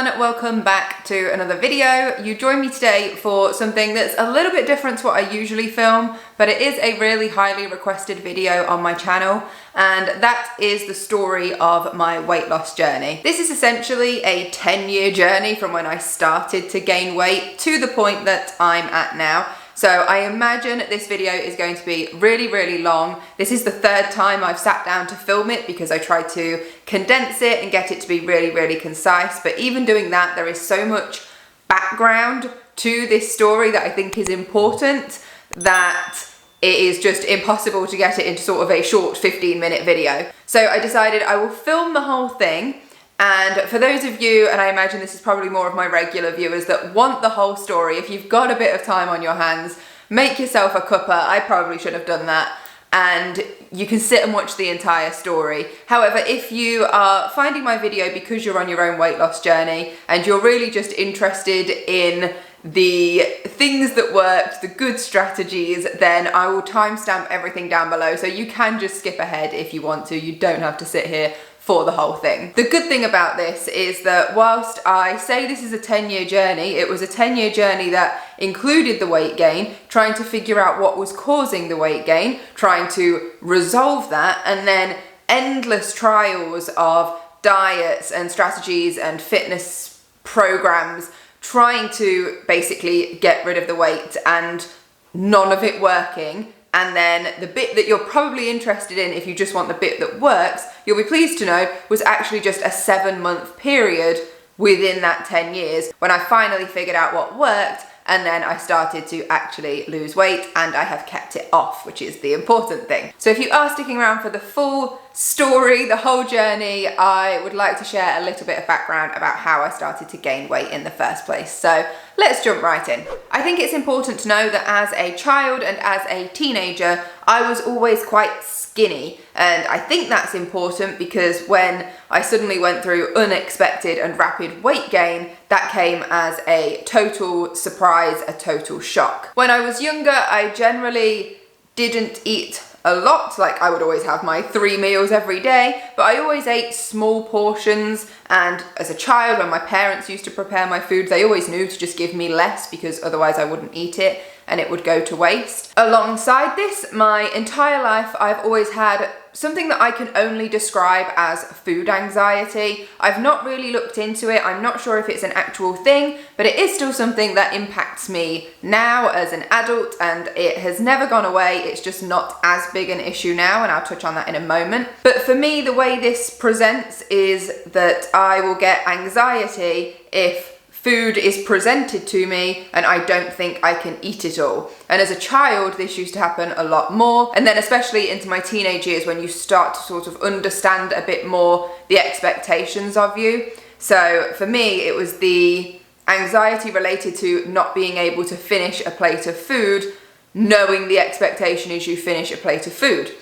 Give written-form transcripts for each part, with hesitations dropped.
everyone, welcome back to another video. You join me today for something that's a little bit different to what I usually film, but it is a really highly requested video on my channel, and that is the story of my weight loss journey. This is essentially a 10-year journey from when I started to gain weight to the point that I'm at now. So I imagine this video is going to be really long. This is the third time I've sat down to film it because I tried to condense it and get it to be really concise. But even doing that, there is so much background to this story that I think is important that it is just impossible to get it into sort of a short 15-minute video. So I decided I will film the whole thing. And for those of you, and I imagine this is probably more of my regular viewers that want the whole story, if you've got a bit of time on your hands, make yourself a cuppa. I probably should have done that. And you can sit and watch the entire story. However, if you are finding my video because you're on your own weight loss journey and you're really just interested in the things that worked, the good strategies, then I will timestamp everything down below. So you can just skip ahead if you want to. You don't have to sit here for the whole thing. The good thing about this is that whilst I say this is a 10-year journey, it was a 10-year journey that included the weight gain, trying to figure out what was causing the weight gain, trying to resolve that, and then endless trials of diets and strategies and fitness programs, trying to basically get rid of the weight and none of it working. And then the bit that you're probably interested in, if you just want the bit that works, you'll be pleased to know was actually just a 7-month period within that 10 years when I finally figured out what worked, and then I started to actually lose weight, and I have kept it off, which is the important thing. So if you are sticking around for the full story, the whole journey, I would like to share a little bit of background about how I started to gain weight in the first place. So let's jump right in. I think it's important to know that as a child and as a teenager, I was always quite skinny. And I think that's important because when I suddenly went through unexpected and rapid weight gain, that came as a total surprise, a total shock. When I was younger, I generally didn't eat a lot. Like, I would always have my 3 meals every day, but I always ate small portions. And as a child, when my parents used to prepare my food, they always knew to just give me less because otherwise I wouldn't eat it and it would go to waste. Alongside this, my entire life, I've always had something that I can only describe as food anxiety. I've not really looked into it. I'm not sure if it's an actual thing, but it is still something that impacts me now as an adult, and it has never gone away. It's just not as big an issue now, and I'll touch on that in a moment. But for me, the way this presents is that I will get anxiety if food is presented to me and I don't think I can eat it all. And as a child, this used to happen a lot more. And then especially into my teenage years when you start to sort of understand a bit more the expectations of you. So for me, it was the anxiety related to not being able to finish a plate of food, knowing the expectation is you finish a plate of food.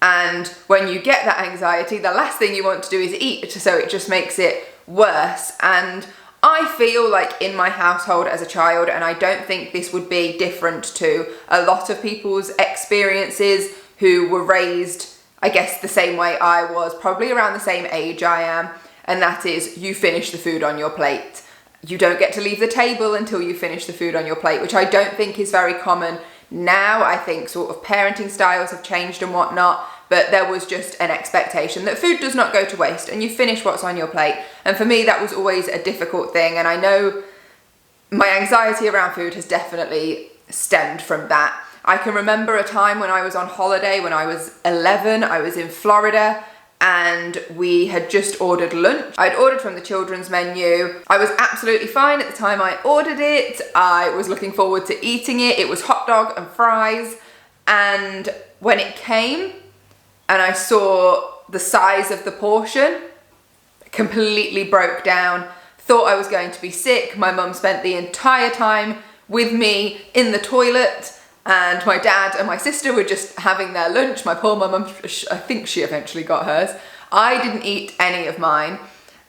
And when you get that anxiety, the last thing you want to do is eat. So it just makes it worse. And I feel like in my household as a child, and I don't think this would be different to a lot of people's experiences who were raised, I guess, the same way I was, probably around the same age I am, and that is you finish the food on your plate. You don't get to leave the table until you finish the food on your plate, which I don't think is very common now. I think sort of parenting styles have changed and whatnot, but there was just an expectation that food does not go to waste and you finish what's on your plate. And for me, that was always a difficult thing. And I know my anxiety around food has definitely stemmed from that. I can remember a time when I was on holiday when I was 11, I was in Florida, and we had just ordered lunch. I'd ordered from the children's menu. I was absolutely fine at the time I ordered it. I was looking forward to eating it. It was hot dog and fries. And when it came, and I saw the size of the portion, completely broke down, thought I was going to be sick. My mum spent the entire time with me in the toilet, and my dad and my sister were just having their lunch. My poor mum, I think she eventually got hers. I didn't eat any of mine,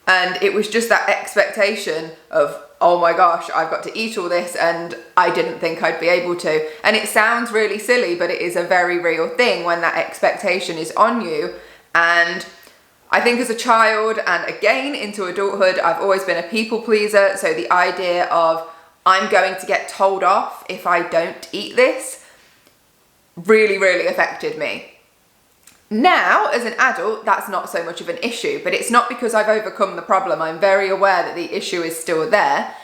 and it was just that expectation of, oh my gosh, I've got to eat all this, and I didn't think I'd be able to. And it sounds really silly, but it is a very real thing when that expectation is on you. And I think as a child and again into adulthood, I've always been a people pleaser. So the idea of I'm going to get told off if I don't eat this really, really affected me. Now, as an adult, that's not so much of an issue, but it's not because I've overcome the problem. I'm very aware that the issue is still there.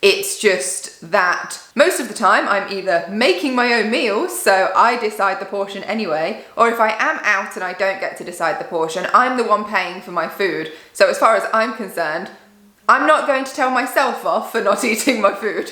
It's just that most of the time I'm either making my own meals, so I decide the portion anyway, or if I am out and I don't get to decide the portion, I'm the one paying for my food. So as far as I'm concerned, I'm not going to tell myself off for not eating my food.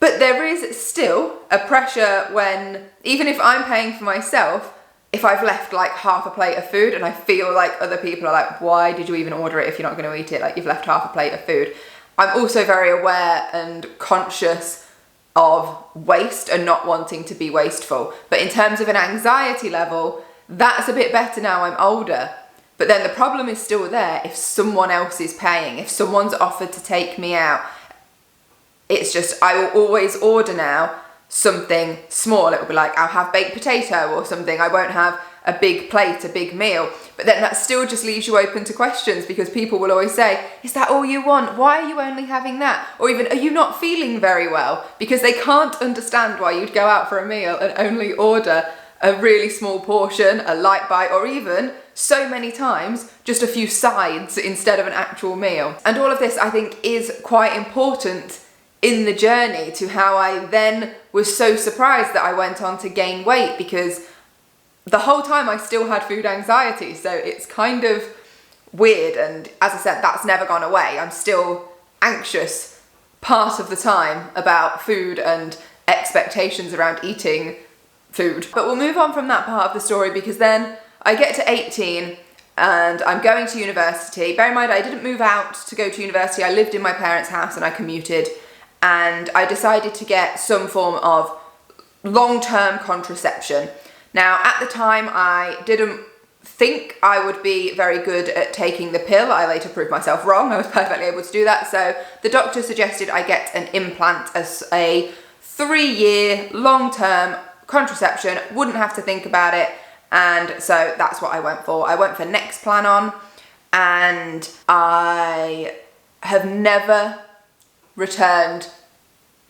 But there is still a pressure when, even if I'm paying for myself, if I've left like half a plate of food and I feel like other people are like, why did you even order it if you're not going to eat it? Like, you've left half a plate of food. I'm also very aware and conscious of waste and not wanting to be wasteful. But in terms of an anxiety level, that's a bit better now I'm older. But then the problem is still there if someone else is paying, if someone's offered to take me out. It's just, I will always order now something small. It will be like, I'll have baked potato or something. I won't have a big plate, a big meal. But then that still just leaves you open to questions, because people will always say, is that all you want? Why are you only having that? Or even, are you not feeling very well? Because they can't understand why you'd go out for a meal and only order a really small portion, a light bite, or even so many times just a few sides instead of an actual meal. And all of this, I think, is quite important in the journey to how I then was so surprised that I went on to gain weight, because the whole time I still had food anxiety. So it's kind of weird. And as I said, that's never gone away. I'm still anxious part of the time about food and expectations around eating food. But we'll move on from that part of the story, because then I get to 18 and I'm going to university. Bear in mind, I didn't move out to go to university. I lived in my parents' house and I commuted. And I decided to get some form of long-term contraception. Now, at the time, I didn't think I would be very good at taking the pill. I later proved myself wrong. I was perfectly able to do that. So the doctor suggested I get an implant as a 3-year long-term contraception. Wouldn't have to think about it. And so that's what I went for. I went for Nexplanon, and I have never returned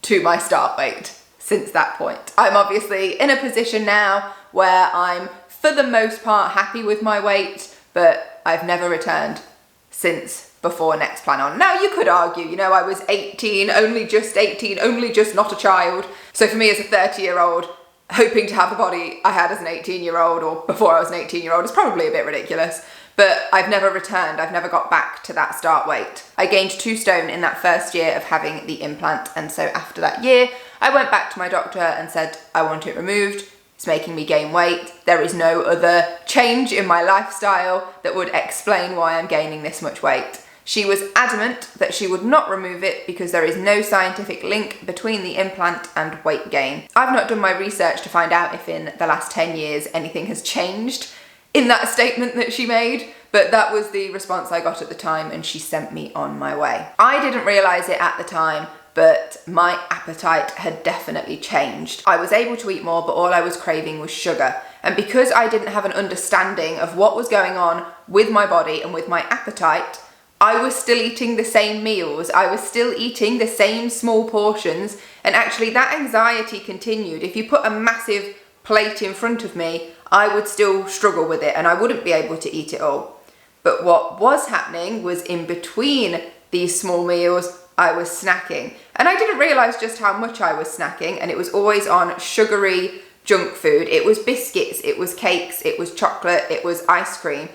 to my start weight since that point. I'm obviously in a position now where I'm, for the most part, happy with my weight, but I've never returned since before Nexplanon. Now, you could argue, you know, I was 18, only just not a child. So for me as a 30-year-old, hoping to have the body I had as an 18-year-old or before I was an 18-year-old is probably a bit ridiculous. But I've never returned. I've never got back to that start weight. I gained 2 stone in that first year of having the implant. And so after that year, I went back to my doctor and said, I want it removed. It's making me gain weight. There is no other change in my lifestyle that would explain why I'm gaining this much weight. She was adamant that she would not remove it because there is no scientific link between the implant and weight gain. I've not done my research to find out if in the last 10 years anything has changed in that statement that she made, but that was the response I got at the time, and she sent me on my way. I didn't realise it at the time, but my appetite had definitely changed. I was able to eat more, but all I was craving was sugar. And because I didn't have an understanding of what was going on with my body and with my appetite, I was still eating the same meals. I was still eating the same small portions, and actually that anxiety continued. If you put a massive plate in front of me, I would still struggle with it and I wouldn't be able to eat it all. But what was happening was in between these small meals, I was snacking. And I didn't realise just how much I was snacking, and it was always on sugary junk food. It was biscuits, it was cakes, it was chocolate, it was ice cream.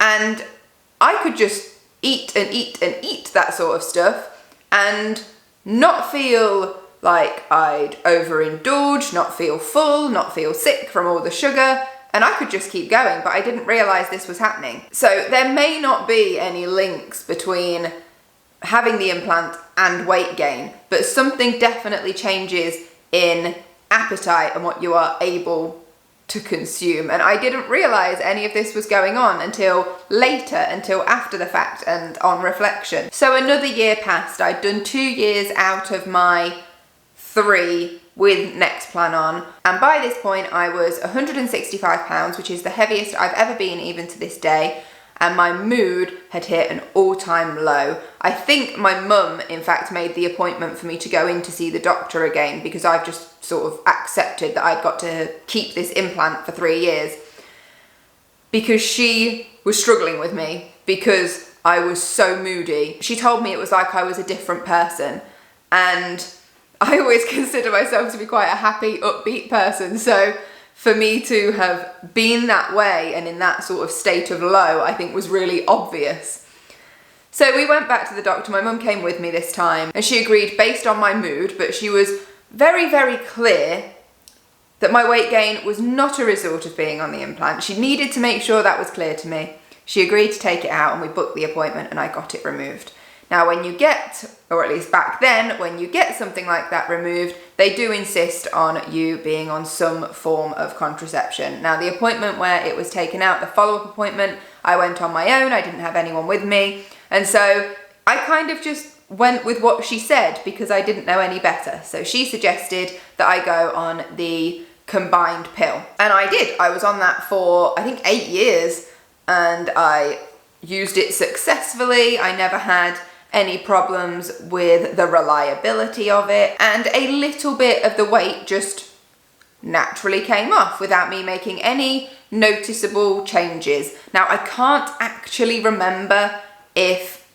And I could just eat and eat and eat that sort of stuff and not feel like I'd overindulge, not feel full, not feel sick from all the sugar, and I could just keep going, but I didn't realise this was happening. So there may not be any links between having the implant and weight gain, but something definitely changes in appetite and what you are able to consume. And I didn't realise any of this was going on until later, until after the fact and on reflection. So another year passed. I'd done 2 years out of my 3 with Nexplanon, and by this point I was 165 pounds, which is the heaviest I've ever been even to this day. and my mood had hit an all-time low. I think my mum, in fact, made the appointment for me to go in to see the doctor again because I've just sort of accepted that I'd got to keep this implant for 3 years, because she was struggling with me because I was so moody. She told me it was like I was a different person, and I always consider myself to be quite a happy, upbeat person. So for me to have been that way and in that sort of state of low, I think was really obvious. So we went back to the doctor. My mum came with me this time, and she agreed based on my mood, but she was very, very clear that my weight gain was not a result of being on the implant. She needed to make sure that was clear to me. She agreed to take it out, and we booked the appointment, and I got it removed. Now, when you get, or at least back then, when you get something like that removed, they do insist on you being on some form of contraception. Now, the appointment where it was taken out, the follow-up appointment, I went on my own. I didn't have anyone with me. And so I kind of just went with what she said because I didn't know any better. So she suggested that I go on the combined pill. And I did. I was on that for, I think, 8 years, and I used it successfully. I never had any problems with the reliability of it, and a little bit of the weight just naturally came off without me making any noticeable changes. Now, I can't actually remember if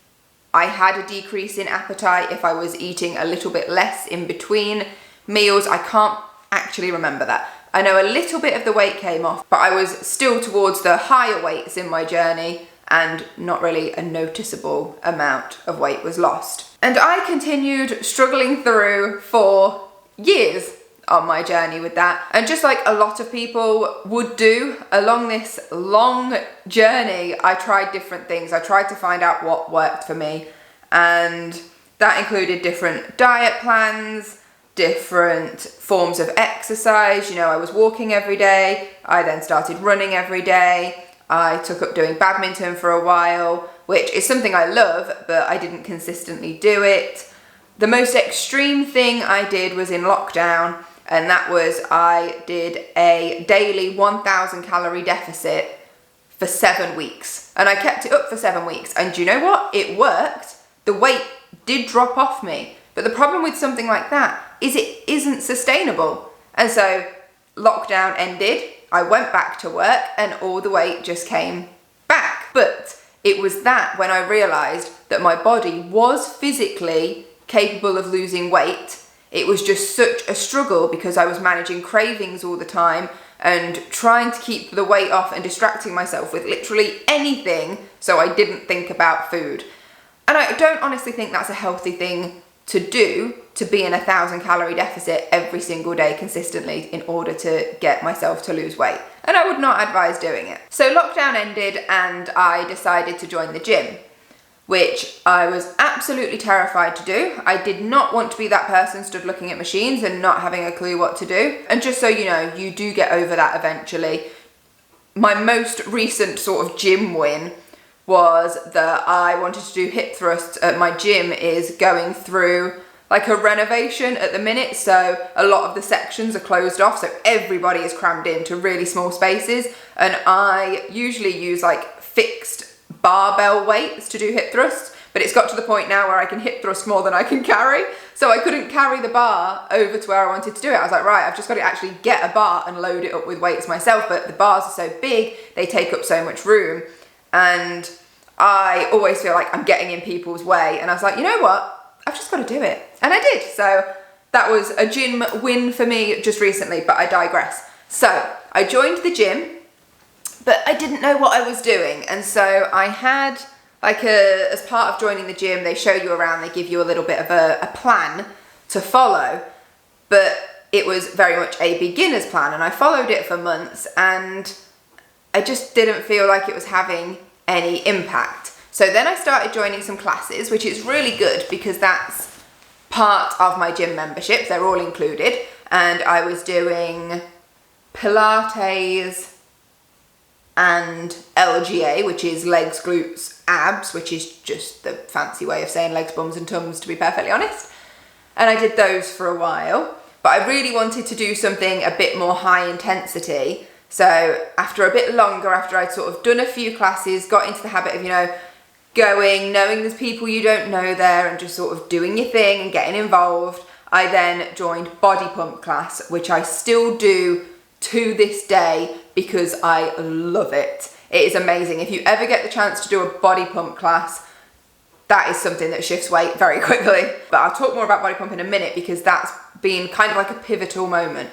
I had a decrease in appetite, if I was eating a little bit less in between meals. I can't actually remember that. I know a little bit of the weight came off, but I was still towards the higher weights in my journey, and not really a noticeable amount of weight was lost. And I continued struggling through for years on my journey with that. And just like a lot of people would do along this long journey, I tried different things. I tried to find out what worked for me. And that included different diet plans, different forms of exercise. You know, I was walking every day. I then started running every day. I took up doing badminton for a while, which is something I love, but I didn't consistently do it. The most extreme thing I did was in lockdown, and that was I did a daily 1,000 calorie deficit for 7 weeks. And I kept it up for 7 weeks. And do you know what? It worked. The weight did drop off me. But the problem with something like that is it isn't sustainable. And so lockdown ended. I went back to work and all the weight just came back. But it was that when I realized that my body was physically capable of losing weight. It was just such a struggle because I was managing cravings all the time and trying to keep the weight off and distracting myself with literally anything so I didn't think about food. And I don't honestly think that's a healthy thing to do, to be in 1,000 calorie deficit every single day consistently in order to get myself to lose weight. And I would not advise doing it. So lockdown ended and I decided to join the gym, which I was absolutely terrified to do. I did not want to be that person stood looking at machines and not having a clue what to do. And just so you know, you do get over that eventually. My most recent sort of gym win was that I wanted to do hip thrusts. My gym is going through like a renovation at the minute, so a lot of the sections are closed off, so everybody is crammed into really small spaces, and I usually use like fixed barbell weights to do hip thrusts, but it's got to the point now where I can hip thrust more than I can carry, so I couldn't carry the bar over to where I wanted to do it. I was like, right, I've just got to actually get a bar and load it up with weights myself, but the bars are so big, they take up so much room, and I always feel like I'm getting in people's way, and I was like, you know what? I've just got to do it. And I did. So that was a gym win for me just recently, but I digress. So I joined the gym, but I didn't know what I was doing. And so I had like as part of joining the gym, they show you around, they give you a little bit of a plan to follow, but it was very much a beginner's plan. And I followed it for months and I just didn't feel like it was having any impact. So then I started joining some classes, which is really good because that's part of my gym membership. They're all included. And I was doing Pilates and LGA, which is legs, glutes, abs, which is just the fancy way of saying legs, bums and tums, to be perfectly honest. And I did those for a while, but I really wanted to do something a bit more high intensity. So after a bit longer, after I'd sort of done a few classes, got into the habit of, going, knowing there's people you don't know there and just sort of doing your thing and getting involved, I then joined body pump class, which I still do to this day because I love it. It is amazing. If you ever get the chance to do a body pump class, that is something that shifts weight very quickly. But I'll talk more about body pump in a minute because that's been kind of like a pivotal moment.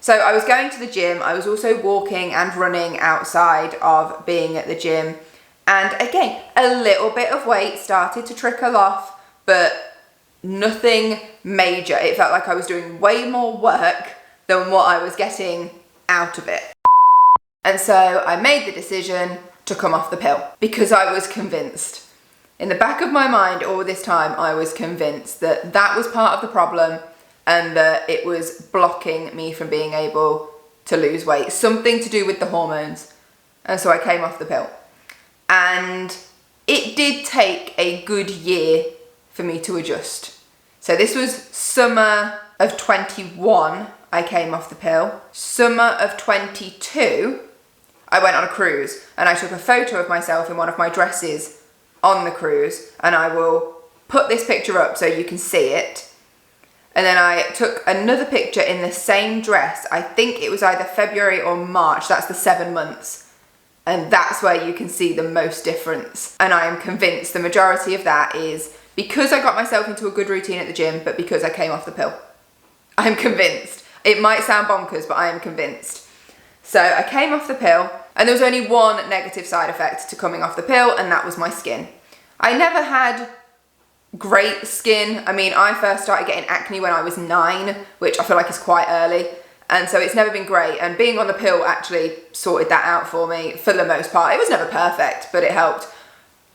So I was going to the gym. I was also walking and running outside of being at the gym. And again, a little bit of weight started to trickle off, but nothing major. It felt like I was doing way more work than what I was getting out of it. And so I made the decision to come off the pill because I was convinced. In the back of my mind all this time, I was convinced that that was part of the problem and that it was blocking me from being able to lose weight, something to do with the hormones. And so I came off the pill. And it did take a good year for me to adjust. So this was summer of 21, I came off the pill. Summer of 22, I went on a cruise and I took a photo of myself in one of my dresses on the cruise, and I will put this picture up so you can see it. And then I took another picture in the same dress. I think it was either February or March. That's the 7 months. And that's where you can see the most difference. And I am convinced the majority of that is because I got myself into a good routine at the gym, but because I came off the pill. I'm convinced. It might sound bonkers, but I am convinced. So I came off the pill, and there was only one negative side effect to coming off the pill, and that was my skin. I never had great skin. I mean, I first started getting acne when I was 9, which I feel like is quite early. And so it's never been great. And being on the pill actually sorted that out for me for the most part. It was never perfect, but it helped.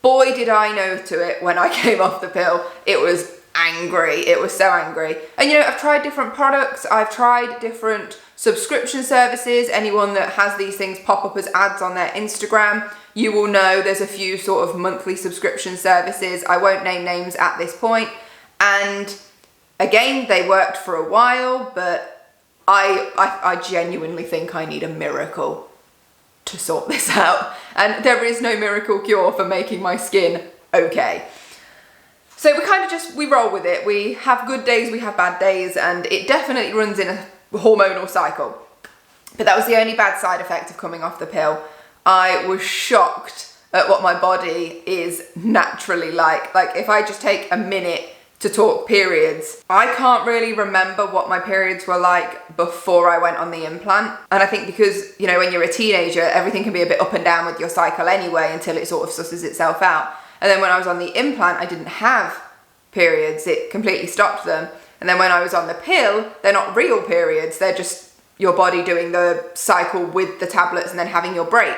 Boy, did I know to it when I came off the pill. It was angry. It was so angry. And I've tried different products. I've tried different subscription services. Anyone that has these things pop up as ads on their Instagram, you will know there's a few sort of monthly subscription services. I won't name names at this point. And again, they worked for a while, but I genuinely think I need a miracle to sort this out. And there is no miracle cure for making my skin okay. So we kind of we roll with it. We have good days, we have bad days, and it definitely runs in a hormonal cycle. But that was the only bad side effect of coming off the pill. I was shocked at what my body is naturally like. Like if I just take a minute to talk periods, I can't really remember what my periods were like before I went on the implant. And I think because, when you're a teenager, everything can be a bit up and down with your cycle anyway until it sort of susses itself out. And then when I was on the implant, I didn't have periods. It completely stopped them. And then when I was on the pill, they're not real periods. They're just your body doing the cycle with the tablets and then having your break.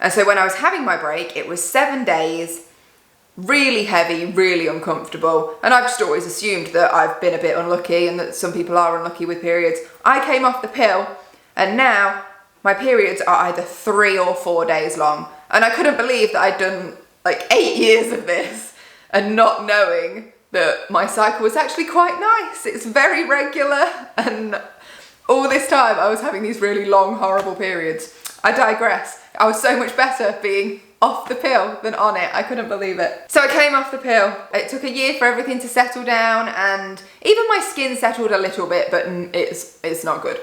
And so when I was having my break, it was 7 days, really heavy, really uncomfortable. And I've just always assumed that I've been a bit unlucky and that some people are unlucky with periods. I came off the pill and now my periods are either 3 or 4 days long. And I couldn't believe that I'd done like 8 years of this and not knowing that my cycle was actually quite nice. It's very regular, and all this time I was having these really long, horrible periods. I digress. I was so much better being off the pill than on it. I couldn't believe it. So I came off the pill. It took a year for everything to settle down, and even my skin settled a little bit, but it's not good.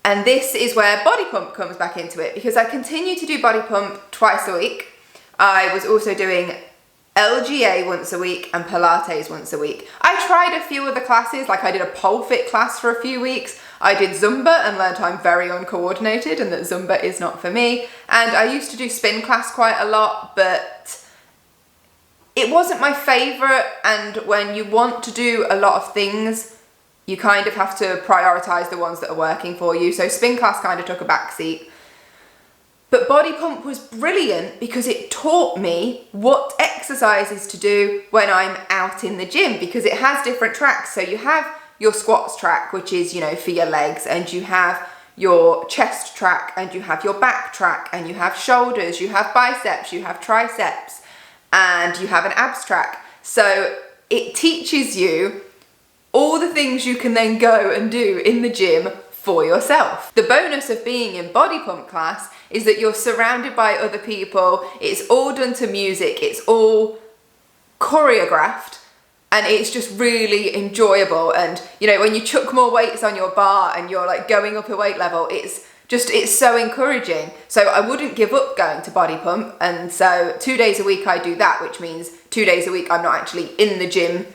And this is where body pump comes back into it, because I continue to do body pump twice a week. I was also doing LGA once a week and Pilates once a week. I tried a few other classes, like I did a pole fit class for a few weeks. I did Zumba and learned I'm very uncoordinated and that Zumba is not for me. And I used to do spin class quite a lot, but it wasn't my favorite. And when you want to do a lot of things, you kind of have to prioritize the ones that are working for you. So spin class kind of took a back seat. But body pump was brilliant because it taught me what exercises to do when I'm out in the gym, because it has different tracks. So you have your squats track, which is, for your legs, and you have your chest track, and you have your back track, and you have shoulders, you have biceps, you have triceps, and you have an abs track. So it teaches you all the things you can then go and do in the gym for yourself. The bonus of being in body pump class is that you're surrounded by other people. It's all done to music. It's all choreographed. And it's just really enjoyable. And you know, when you chuck more weights on your bar and you're like going up a weight level, it's so encouraging. So I wouldn't give up going to body pump. And so 2 days a week I do that, which means 2 days a week I'm not actually in the gym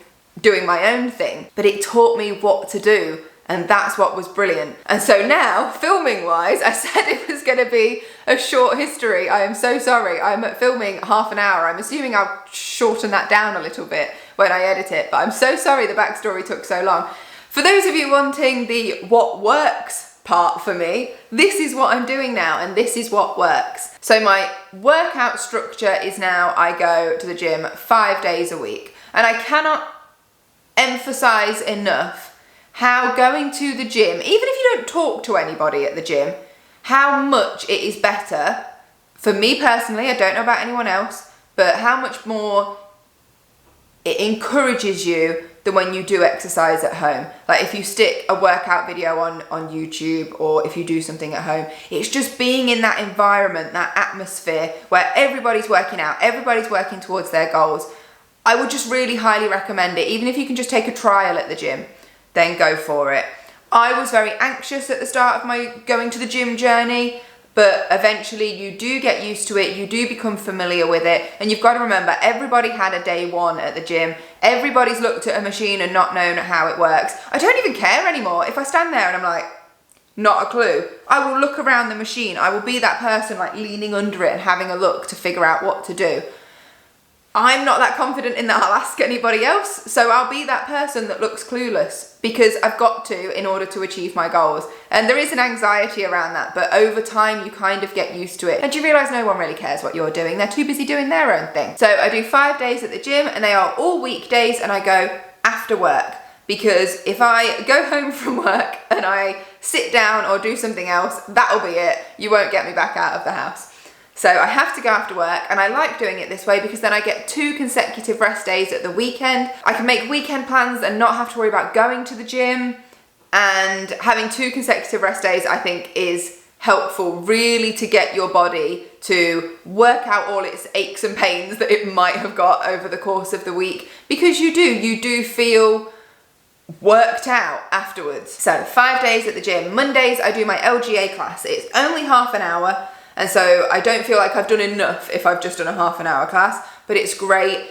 doing my own thing, but it taught me what to do. And that's what was brilliant. And so now, filming wise, I said it was gonna be a short history. I am so sorry. I'm filming half an hour. I'm assuming I'll shorten that down a little bit when I edit it, but I'm so sorry the backstory took so long. For those of you wanting the what works part for me, this is what I'm doing now, and this is what works. So my workout structure is now I go to the gym 5 days a week. And I cannot emphasize enough how going to the gym, even if you don't talk to anybody at the gym, how much it is better, for me personally, I don't know about anyone else, but how much more it encourages you than when you do exercise at home. Like if you stick a workout video on YouTube, or if you do something at home, it's just being in that environment, that atmosphere where everybody's working out, everybody's working towards their goals. I would just really highly recommend it. Even if you can just take a trial at the gym, then go for it. I was very anxious at the start of my going to the gym journey, but eventually you do get used to it, you do become familiar with it, and you've got to remember, everybody had a day one at the gym. Everybody's looked at a machine and not known how it works. I don't even care anymore. If I stand there and I'm like, not a clue, I will look around the machine. I will be that person like leaning under it and having a look to figure out what to do. I'm not that confident in that I'll ask anybody else, so I'll be that person that looks clueless because I've got to in order to achieve my goals. And there is an anxiety around that, but over time you kind of get used to it. And you realise no one really cares what you're doing. They're too busy doing their own thing. So I do 5 days at the gym, and they are all weekdays, and I go after work. Because if I go home from work and I sit down or do something else, that'll be it. You won't get me back out of the house. So I have to go after work, and I like doing it this way because then I get 2 consecutive rest days at the weekend. I can make weekend plans and not have to worry about going to the gym, and having 2 consecutive rest days I think is helpful really to get your body to work out all its aches and pains that it might have got over the course of the week, because you do feel worked out afterwards. So 5 days at the gym. Mondays I do my LGA class. It's only half an hour. And so I don't feel like I've done enough if I've just done a half an hour class, but it's great.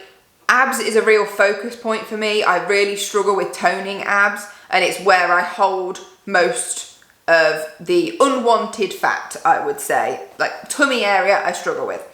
Abs is a real focus point for me. I really struggle with toning abs, and it's where I hold most of the unwanted fat, I would say. Like tummy area, I struggle with.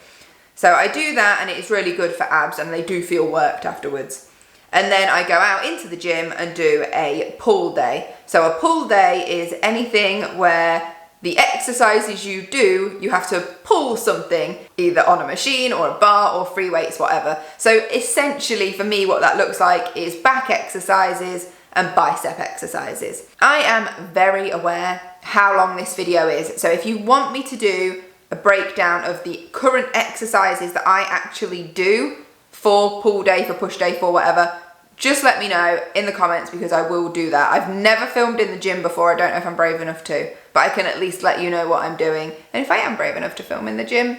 So I do that, and it is really good for abs, and they do feel worked afterwards. And then I go out into the gym and do a pull day. So a pull day is anything where the exercises you do, you have to pull something, either on a machine or a bar or free weights, whatever. So essentially for me, what that looks like is back exercises and bicep exercises. I am very aware how long this video is. So if you want me to do a breakdown of the current exercises that I actually do for pull day, for push day, for whatever, just let me know in the comments, because I will do that. I've never filmed in the gym before. I don't know if I'm brave enough to, but I can at least let you know what I'm doing. And if I am brave enough to film in the gym,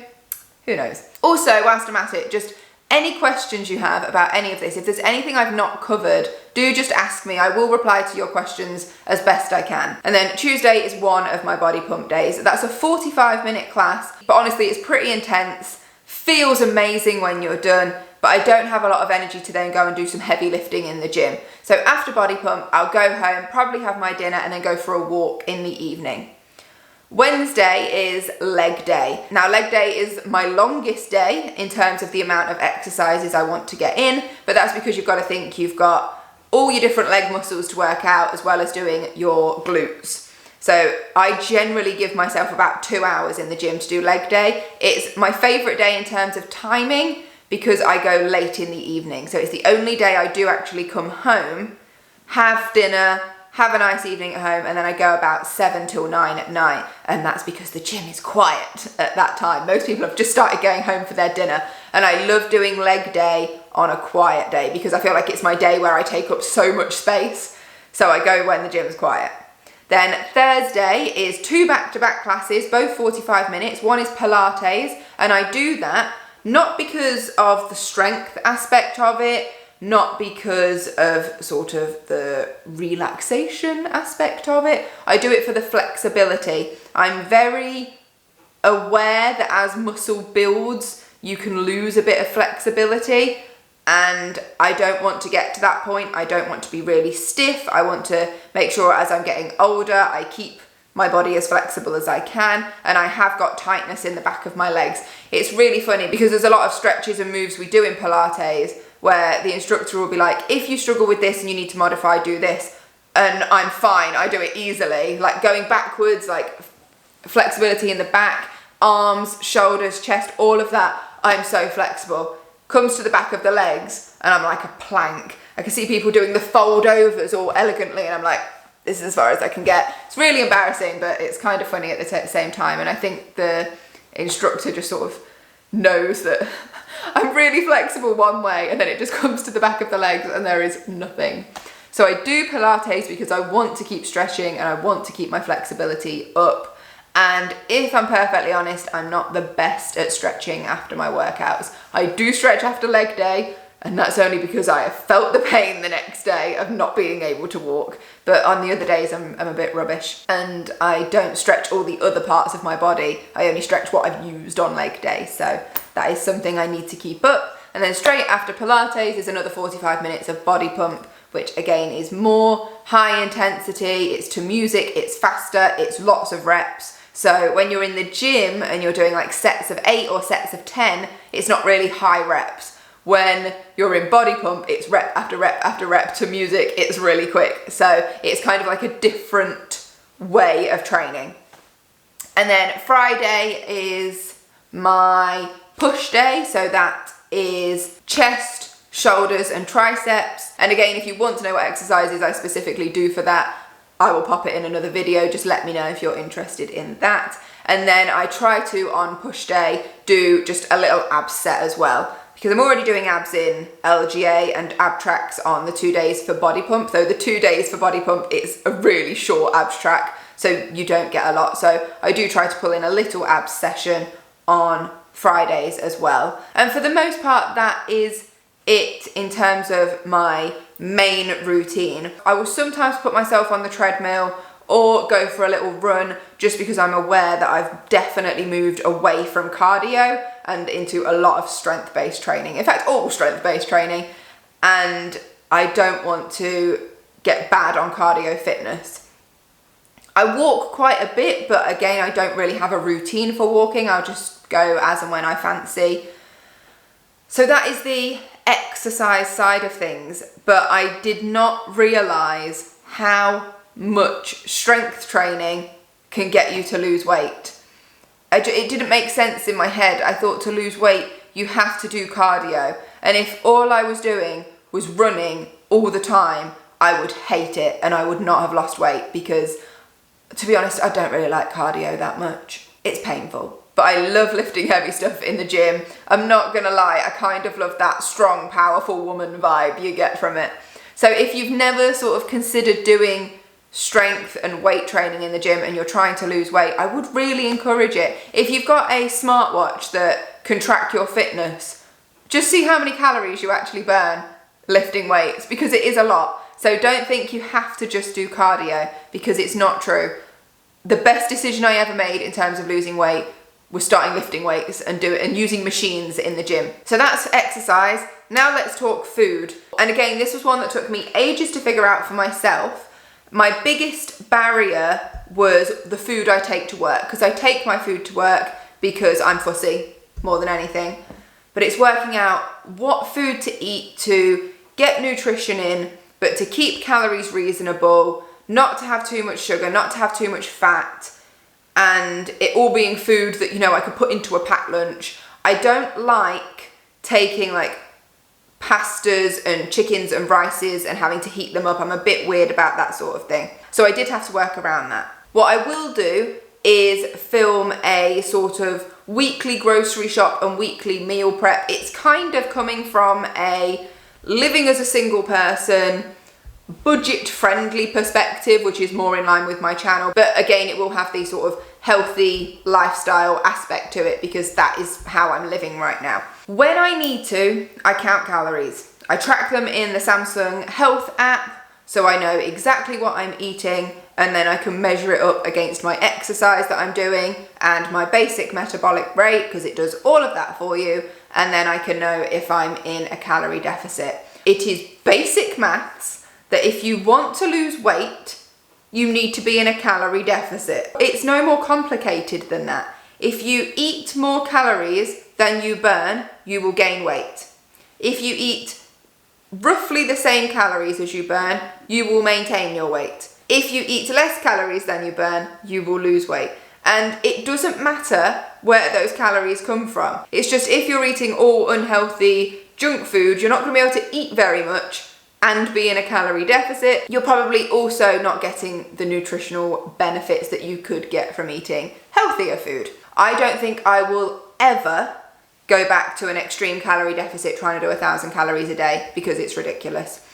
who knows? Also, whilst I'm at it, just any questions you have about any of this, if there's anything I've not covered, do just ask me. I will reply to your questions as best I can. And then Tuesday is one of my body pump days. That's a 45-minute class, but honestly, it's pretty intense. Feels amazing when you're done, but I don't have a lot of energy to then go and do some heavy lifting in the gym. So after body pump, I'll go home, probably have my dinner, and then go for a walk in the evening. Wednesday is leg day. Now, leg day is my longest day in terms of the amount of exercises I want to get in, but that's because you've got to think you've got all your different leg muscles to work out, as well as doing your glutes. So I generally give myself about 2 hours in the gym to do leg day. It's my favorite day in terms of timing, because I go late in the evening. So it's the only day I do actually come home, have dinner, have a nice evening at home, and then I go about 7 till 9 at night. And that's because the gym is quiet at that time. Most people have just started going home for their dinner. And I love doing leg day on a quiet day, because I feel like it's my day where I take up so much space. So I go when the gym's quiet. Then Thursday is 2 back-to-back classes, both 45 minutes. One is Pilates, and I do that not because of the strength aspect of it, not because of sort of the relaxation aspect of it. I do it for the flexibility. I'm very aware that as muscle builds, you can lose a bit of flexibility, and I don't want to get to that point. I don't want to be really stiff. I want to make sure as I'm getting older, I keep my body as flexible as I can, and I have got tightness in the back of my legs. It's really funny because there's a lot of stretches and moves we do in Pilates where the instructor will be like, if you struggle with this and you need to modify, do this. And I'm fine, I do it easily. Like going backwards, like flexibility in the back, arms, shoulders, chest, all of that, I'm so flexible. Comes to the back of the legs and I'm like a plank. I can see people doing the fold overs all elegantly and I'm like, this is as far as I can get. It's really embarrassing, but it's kind of funny at the same time. And I think the instructor just sort of knows that I'm really flexible one way and then it just comes to the back of the legs and there is nothing. So I do Pilates because I want to keep stretching and I want to keep my flexibility up. And if I'm perfectly honest, I'm not the best at stretching after my workouts. I do stretch after leg day, and that's only because I have felt the pain the next day of not being able to walk. But on the other days, I'm a bit rubbish. And I don't stretch all the other parts of my body. I only stretch what I've used on leg day. So that is something I need to keep up. And then straight after Pilates is another 45 minutes of body pump, which again is more high intensity. It's to music, it's faster, it's lots of reps. So when you're in the gym and you're doing like sets of 8 or sets of 10, it's not really high reps. When you're in body pump, it's rep after rep after rep to music, it's really quick. So it's kind of like a different way of training. And then Friday is my push day. So that is chest, shoulders and triceps. And again, if you want to know what exercises I specifically do for that, I will pop it in another video. Just let me know if you're interested in that. And then I try to, on push day, do just a little abs set as well, because I'm already doing abs in LGA and ab tracks on the 2 days for body pump, though the 2 days for body pump is a really short abs track, so you don't get a lot. So I do try to pull in a little abs session on Fridays as well. And for the most part, that is it in terms of my main routine. I will sometimes put myself on the treadmill or go for a little run just because I'm aware that I've definitely moved away from cardio and into a lot of strength-based training. In fact, all strength-based training, and I don't want to get bad on cardio fitness. I walk quite a bit, but again, I don't really have a routine for walking. I'll just go as and when I fancy. So that is the exercise side of things, but I did not realize how much strength training can get you to lose weight. It didn't make sense in my head. I thought to lose weight, you have to do cardio. And if all I was doing was running all the time, I would hate it and I would not have lost weight because, to be honest, I don't really like cardio that much. It's painful. But I love lifting heavy stuff in the gym. I'm not gonna lie, I kind of love that strong, powerful woman vibe you get from it. So if you've never sort of considered doing strength and weight training in the gym and you're trying to lose weight, I would really encourage it. If you've got a smartwatch that can track your fitness, just see how many calories you actually burn lifting weights, because it is a lot. So don't think you have to just do cardio, because it's not true. The best decision I ever made in terms of losing weight was starting lifting weights and using machines in the gym. So that's exercise. Now let's talk food. And again, this was one that took me ages to figure out for myself. My biggest barrier was the food I take to work, because I take my food to work because I'm fussy more than anything. But it's working out what food to eat to get nutrition in, but to keep calories reasonable, not to have too much sugar, not to have too much fat, and it all being food that, you know, I could put into a packed lunch. I don't like taking like pastas and chickens and rices and having to heat them up. I'm a bit weird about that sort of thing. So I did have to work around that. What I will do is film a sort of weekly grocery shop and weekly meal prep. It's kind of coming from a living as a single person, budget friendly perspective, which is more in line with my channel. But again, it will have the sort of healthy lifestyle aspect to it because that is how I'm living right now. When I need to, I count calories. I track them in the Samsung Health app, so I know exactly what I'm eating, and then I can measure it up against my exercise that I'm doing and my basic metabolic rate, because it does all of that for you, and then I can know if I'm in a calorie deficit. It is basic maths that if you want to lose weight, you need to be in a calorie deficit. It's no more complicated than that. If you eat more calories than you burn, you will gain weight. If you eat roughly the same calories as you burn, you will maintain your weight. If you eat less calories than you burn, you will lose weight. And it doesn't matter where those calories come from. It's just if you're eating all unhealthy junk food, you're not going to be able to eat very much and be in a calorie deficit. You're probably also not getting the nutritional benefits that you could get from eating healthier food. I don't think I will ever go back to an extreme calorie deficit trying to do 1,000 calories a day because it's ridiculous.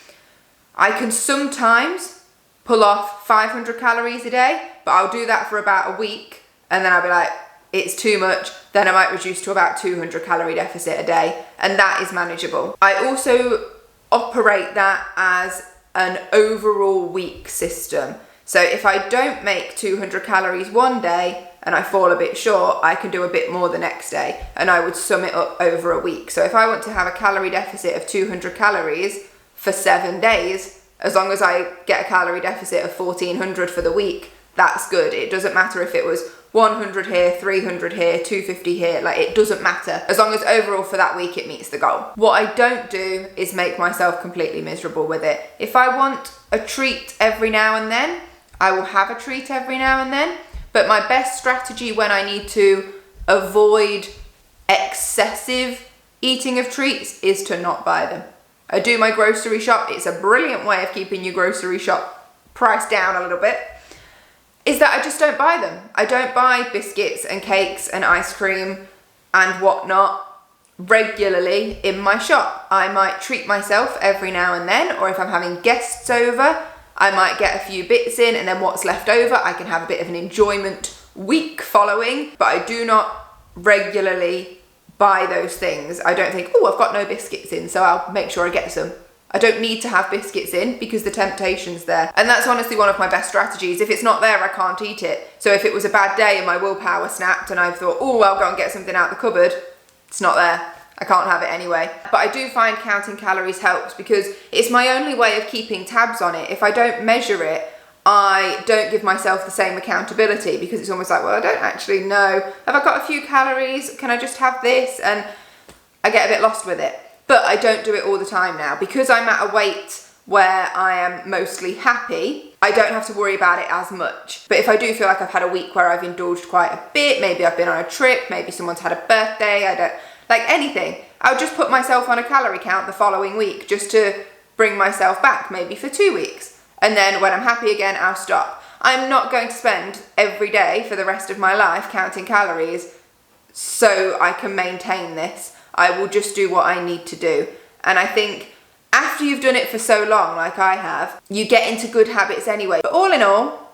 I can sometimes pull off 500 calories a day, but I'll do that for about a week and then I'll be like, it's too much. Then I might reduce to about 200 calorie deficit a day, and that is manageable. I also operate that as an overall week system. So if I don't make 200 calories one day and I fall a bit short, I can do a bit more the next day, and I would sum it up over a week. So if I want to have a calorie deficit of 200 calories for 7 days, as long as I get a calorie deficit of 1,400 for the week, that's good. It doesn't matter if it was 100 here, 300 here, 250 here, like it doesn't matter. As long as overall for that week it meets the goal. What I don't do is make myself completely miserable with it. If I want a treat every now and then, I will have a treat every now and then. But my best strategy when I need to avoid excessive eating of treats is to not buy them. I do my grocery shop. It's a brilliant way of keeping your grocery shop price down a little bit. Is that I just don't buy them. I don't buy biscuits and cakes and ice cream and whatnot regularly in my shop. I might treat myself every now and then, or if I'm having guests over, I might get a few bits in, and then what's left over, I can have a bit of an enjoyment week following, but I do not regularly buy those things. I don't think, oh, I've got no biscuits in, so I'll make sure I get some. I don't need to have biscuits in because the temptation's there. And that's honestly one of my best strategies. If it's not there, I can't eat it. So if it was a bad day and my willpower snapped and I thought, oh, I'll go and get something out the cupboard, it's not there. I can't have it anyway. But I do find counting calories helps because it's my only way of keeping tabs on it. If I don't measure it, I don't give myself the same accountability because it's almost like, well, I don't actually know. Have I got a few calories? Can I just have this? And I get a bit lost with it. But I don't do it all the time now. Because I'm at a weight where I am mostly happy, I don't have to worry about it as much. But if I do feel like I've had a week where I've indulged quite a bit, maybe I've been on a trip, maybe someone's had a birthday, I don't, like anything, I'll just put myself on a calorie count the following week just to bring myself back, maybe for 2 weeks. And then when I'm happy again, I'll stop. I'm not going to spend every day for the rest of my life counting calories so I can maintain this. I will just do what I need to do. And I think after you've done it for so long, like I have, you get into good habits anyway. But all in all,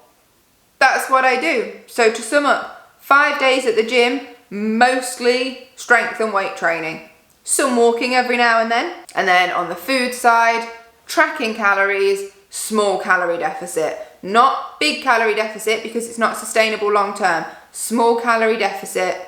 that's what I do. So to sum up, 5 days at the gym, mostly strength and weight training. Some walking every now and then. And then on the food side, tracking calories, small calorie deficit. Not big calorie deficit because it's not sustainable long term. Small calorie deficit,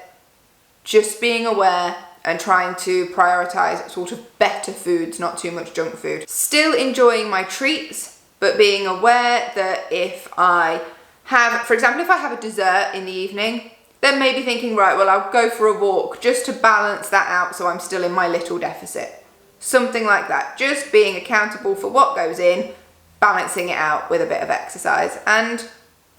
just being aware and trying to prioritize sort of better foods, not too much junk food. Still enjoying my treats, but being aware that if I have, for example, if I have a dessert in the evening, then maybe thinking, right, well, I'll go for a walk just to balance that out so I'm still in my little deficit. Something like that. Just being accountable for what goes in, balancing it out with a bit of exercise. And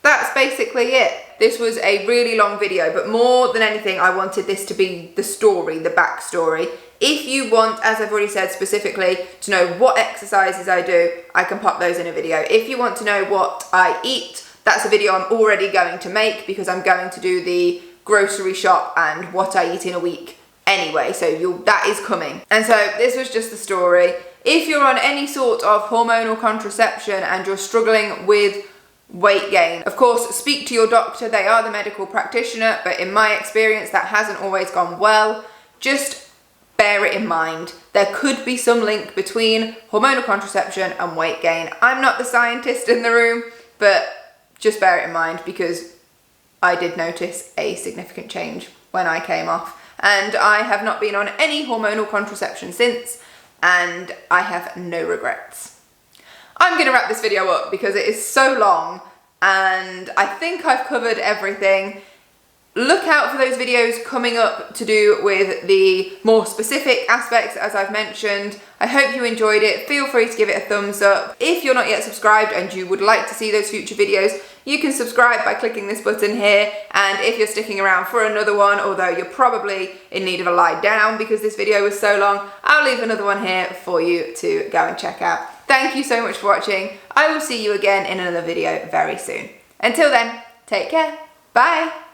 that's basically it. This was a really long video, but more than anything, I wanted this to be the story, the backstory. If you want, as I've already said specifically, to know what exercises I do, I can pop those in a video. If you want to know what I eat, that's a video I'm already going to make because I'm going to do the grocery shop and what I eat in a week anyway, so that is coming. And so this was just the story. If you're on any sort of hormonal contraception and you're struggling with weight gain, of course, speak to your doctor. They are the medical practitioner, but in my experience, that hasn't always gone well. Just bear it in mind. There could be some link between hormonal contraception and weight gain. I'm not the scientist in the room, but just bear it in mind because I did notice a significant change when I came off. And I have not been on any hormonal contraception since, and I have no regrets. I'm going to wrap this video up because it is so long and I think I've covered everything. Look out for those videos coming up to do with the more specific aspects as I've mentioned. I hope you enjoyed it. Feel free to give it a thumbs up. If you're not yet subscribed and you would like to see those future videos, you can subscribe by clicking this button here. And if you're sticking around for another one, although you're probably in need of a lie down because this video was so long, I'll leave another one here for you to go and check out. Thank you so much for watching. I will see you again in another video very soon. Until then, take care. Bye.